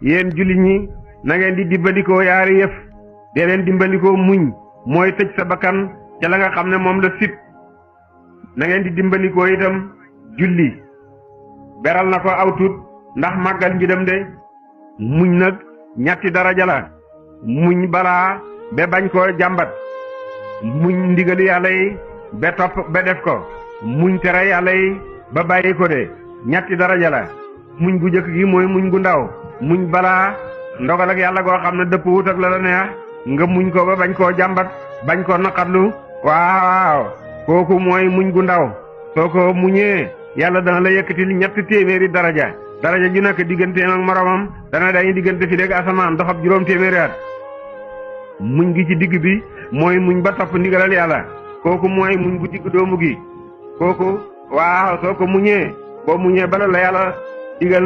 yéen jullit ñi na ngeen di dimbandikoo yaari yëf dee leen dimbandikoo muñ mooy tëj sa bakkan ca la nga xam ne moom la sit na ngeen di dimbandikoo itam julli beral na ko aw tut ndax màggal mbidam de muñ nag ñetti daraja la muñ balaa ba bañ koo jàmbat muñ ndigali yàlla yi ba topp ba def ko muñ tere yàlla yi ba bàyyi ko de ñetti daraja la muñ gu jëkk gi mooy muñ gu ndaw muñ balaa ndogal ak yàlla goo xam ne dëpp wut ak la la neex nga muñ ko ba bañ koo jàmbat bañ koo naqatlu waaw kooku mooy muñ gu ndaw soo ko muñee yàlla dana la yëkkatil ñetti téeméeri daraja ju nekk digganteem ak moromam dana dañuy diggante fi léegi asamaan doxab juróom téeméeri at muñ gi ci digg bi mooy muñ ba topp ndigalal yàlla kooku mooy muñ gu digg doomu gi kooku waaw soo ko muñee boo muñee bala la yàlla digal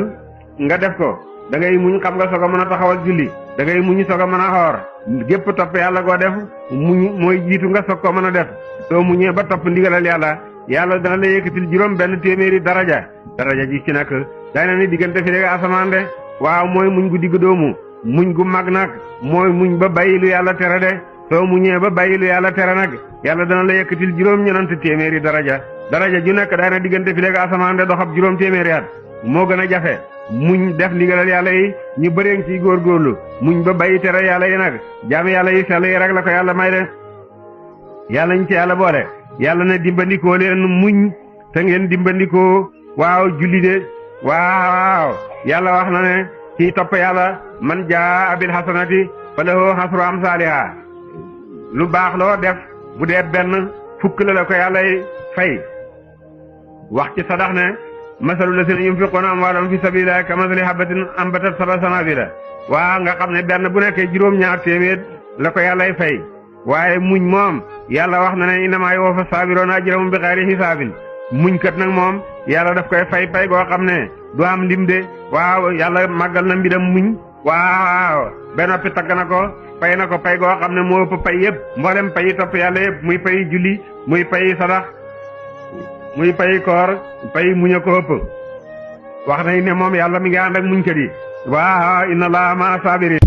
nga def ko da ngay muñ xam nga soog a mën a taxawal julli da ngay muñ soog a mën a xoor gépp topp yàlla goo def muñ mooy jiitu nga soog ko mën a def soo muñee ba topp ndigalal yàlla dana la yëkkatil juróom benn téeméeri daraja ji ci nekk day na ni diggante fi léegi asamaan de waaw mooy muñ gu digg doomu muñ gu mag nag mooy muñ ba bàyyi lu yàlla tere de soo muñee ba bàyyi lu yàlla tere nag yàlla dana la yëkkatil juróom ñenant téeméeri daraja ju nekk day na diggante fi léegi asamaan de doxab juróom téeméeri at moo gën a jafe muñ def ndigalal yàlla yi ñu bëree ciy góorgóorlu muñ ba bàyyi tere yàlla yi nag jaami yàlla yi sell yi rek la ko yàlla may de yàlla ñu ci yàlla boole yàlla ne dimbandikoo leen muñ te ngeen dimbandikoo waaw julli de waaw yàlla wax na ne kii topp yàlla man jaa abil hasanati falahu hasru amsaaliha lu baax loo def bu dee benn fukk la ko yàlla fay wax ci sadax ne masalu lazina yunfiquna amwaalahum fi sabilillahi kamasali habatin ambatat sab'a sanabila waaw nga xam ne benn bu nekkee juróom-ñaar téeméer la ko yàllay fay waaye muñ moom yàlla wax na ne innamaa yuwaffa saabiruuna ajrahum bi xayri hisaabin muñ kat nag moom yàlla daf koy fay goo xam ne du am lim de waaw yàlla màggal na mbidam muñ waaw ba noppi tagg na ko pay goo xam ne moo ëpp pay yëpp mboolem pay topp yàlla yëpp muy pay julli muy pay sadax muy pay koor pay muñ a ko ëpp wax nañ ne moom yàlla mi ngi ànd ak muñkat yi waaw inna allaha ma'a saabiriin